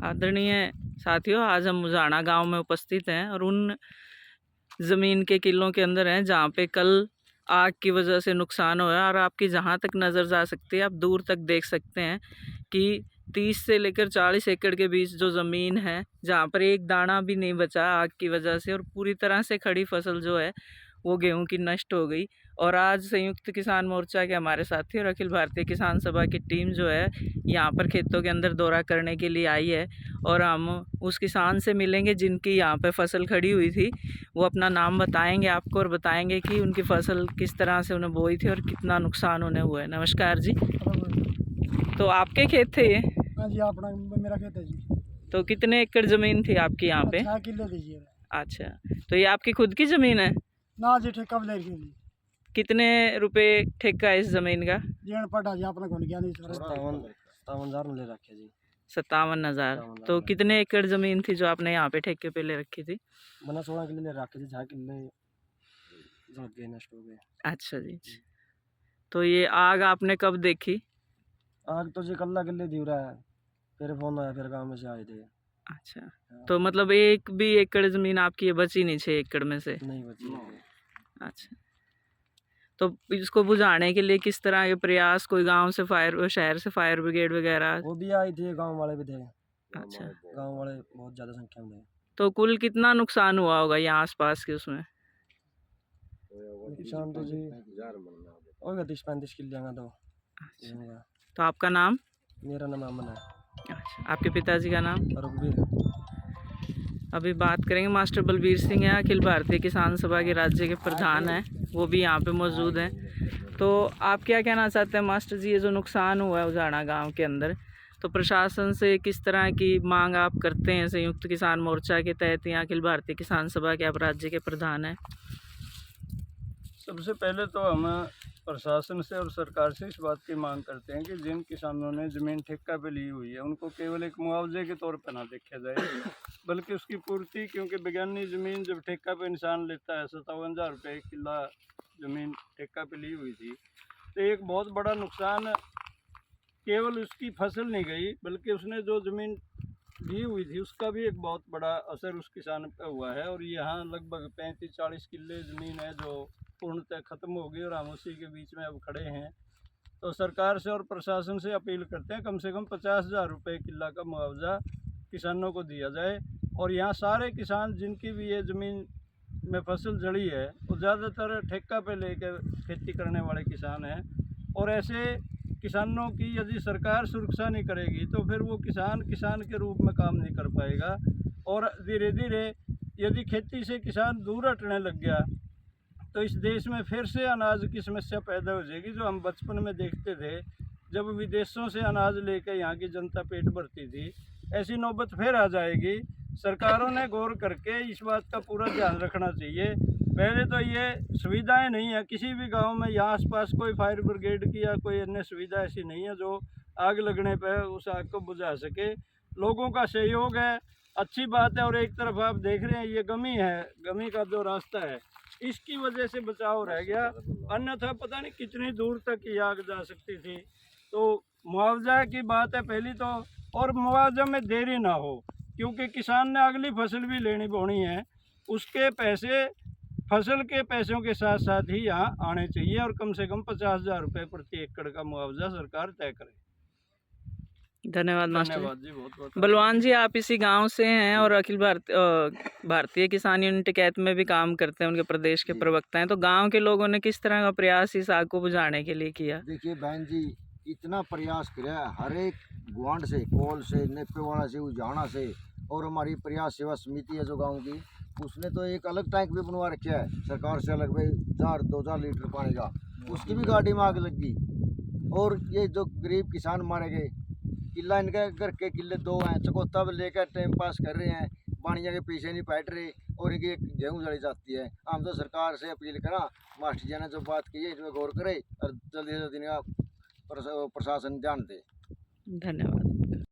आदरणीय साथियों, आज हम मुजाना गांव में उपस्थित हैं और उन ज़मीन के किलों के अंदर हैं जहां पे कल आग की वजह से नुकसान हुआ है। और आपकी जहां तक नज़र जा सकती है, आप दूर तक देख सकते हैं कि 30 से लेकर 40 एकड़ के बीच जो ज़मीन है, जहां पर एक दाना भी नहीं बचा आग की वजह से, और पूरी तरह से खड़ी फसल जो है वो गेहूं की नष्ट हो गई। और आज संयुक्त किसान मोर्चा के हमारे साथी और अखिल भारतीय किसान सभा की टीम जो है यहाँ पर खेतों के अंदर दौरा करने के लिए आई है। और हम उस किसान से मिलेंगे जिनकी यहाँ पे फसल खड़ी हुई थी। वो अपना नाम बताएंगे आपको और बताएंगे कि उनकी फसल किस तरह से उन्हें बोई थी और कितना नुकसान उन्हें हुआ है। नमस्कार जी। तो आपके खेत थे ये? हाँ जी, अपना मेरा खेत है जी। तो कितने एकड़ ज़मीन थी आपकी यहाँ पे? 6 किलो दीजिए। अच्छा, तो ये आपकी खुद की ज़मीन है? ना जी, ठेका भी ले रही जी। कितने रुपए ठेका है इस ज़मीन का? जी अनपढ़ जी, अपना कौन ज्ञान नहीं। 57,000 में ले रखे जी। 57,000। तो कितने एकड़ ज़मीन थी जो आपने यहाँ पे ठेके पे ले रखी थी? मैंने 16 किले ले रखे थे, 6 किले जल गए, नष्ट हो गए। अच्छा जी। तो ये आग आपने कब देखी? आग तो जी कल्ला किले दी रहा है, फिर फोन आया, फिर गाँव में से आए थे। अच्छा, तो मतलब एक भी एकड़ ज़मीन आपकी ये बची नहीं 6 एकड़ में से? नहीं बची। अच्छा, तो इसको बुझाने के लिए किस तरह के प्रयास, कोई गांव से फायर, शहर से फायर ब्रिगेड वगैरह? वो भी आई थी, गांव वाले भी थे। अच्छा, गांव वाले बहुत ज़्यादा संख्या में थे। तो कुल कितना नुकसान हुआ होगा यहाँ आसपास के उसमें? नुकसान तो जी होगा 30-35 किले का। तो अच्छा, तो आपका नाम? मेरा नाम अमन है। अच्छा, आपके पिताजी का नाम? रघुवीर। अभी बात करेंगे मास्टर बलबीर सिंह है, अखिल भारतीय किसान सभा के राज्य के प्रधान हैं, वो भी यहाँ पे मौजूद हैं। तो आप क्या कहना चाहते हैं मास्टर जी, ये जो नुकसान हुआ है उजाना गांव के अंदर, तो प्रशासन से किस तरह की मांग आप करते हैं? संयुक्त किसान मोर्चा के तहत यहाँ अखिल भारतीय किसान सभा के आप राज्य के प्रधान हैं। सबसे पहले तो हम प्रशासन से और सरकार से इस बात की मांग करते हैं कि जिन किसानों ने ज़मीन ठेका पे ली हुई है उनको केवल एक मुआवजे के तौर पर ना देखा जाए, बल्कि उसकी पूर्ति, क्योंकि बेगानी ज़मीन जब ठेका पे इंसान लेता है, 57,000 रुपये किला ज़मीन ठेका पे ली हुई थी, तो एक बहुत बड़ा नुकसान केवल उसकी फसल नहीं गई, बल्कि उसने जो ज़मीन ली हुई थी उसका भी एक बहुत बड़ा असर उस किसान पर हुआ है। और यहाँ लगभग 35-40 किले ज़मीन है जो पूर्णतः ख़त्म हो गई और हम उसी के बीच में अब खड़े हैं। तो सरकार से और प्रशासन से अपील करते हैं कम से कम 50,000 रुपये किला का मुआवजा किसानों को दिया जाए। और यहाँ सारे किसान जिनकी भी ये ज़मीन में फसल जड़ी है वो ज़्यादातर ठेका पे लेकर खेती करने वाले किसान हैं। और ऐसे किसानों की यदि सरकार सुरक्षा नहीं करेगी तो फिर वो किसान के रूप में काम नहीं कर पाएगा। और धीरे धीरे यदि खेती से किसान दूर हटने लग गया तो इस देश में फिर से अनाज की समस्या पैदा हो जाएगी, जो हम बचपन में देखते थे जब विदेशों से अनाज लेकर यहाँ की जनता पेट भरती थी। ऐसी नौबत फिर आ जाएगी। सरकारों ने गौर करके इस बात का पूरा ध्यान रखना चाहिए। पहले तो ये सुविधाएं नहीं है किसी भी गांव में, यहाँ आसपास कोई फायर ब्रिगेड की या कोई अन्य सुविधा ऐसी नहीं है जो आग लगने पर उस आग को बुझा सके। लोगों का सहयोग है, अच्छी बात है। और एक तरफ आप देख रहे हैं ये गमी है, गमी का जो रास्ता है इसकी वजह से बचाव रह गया, अन्यथा पता नहीं कितनी दूर तक ये आग जा सकती थी। तो मुआवजा की बात है पहली तो, और मुआवजा में देरी ना हो, क्योंकि किसान ने अगली फसल भी लेनी बोनी है, उसके पैसे फसल के पैसों के साथ साथ ही यहाँ आने चाहिए। और कम से कम 50,000 रुपये प्रति एकड़ का मुआवजा सरकार तय करे। धन्यवाद मास्टर जी, बहुत बहुत। बलवान जी, आप इसी गांव से हैं और अखिल भारतीय किसान यूनिटी के में भी काम करते हैं, उनके प्रदेश के प्रवक्ता हैं। तो गांव के लोगों ने किस तरह का प्रयास इस आग को बुझाने के लिए किया? देखिए बहन जी, इतना प्रयास किया हर एक गुआंढ से, कोल से, नेपेवाड़ा से, उजाना से, और हमारी प्रयास सेवा समिति है जो गाँव की, उसने तो एक अलग टैंक भी बनवा रखा है सरकार से अलग, भाई 2,000 लीटर पानी का, उसकी भी गाड़ी में आग लग गई। और ये जो गरीब किसान मारे गए, किला इनके घर के किले 2 हैं, चकोता भी लेकर टाइम पास कर रहे हैं, बाणिया के पीछे नहीं बैठ रहे, और इनकी गेहूँ जड़ी जाती है। हम तो सरकार से अपील करा, मास्टर जी ने जो बात की है इसमें गौर करे और जल्दी से जल्दी इनका प्रशासन ध्यान दे। धन्यवाद।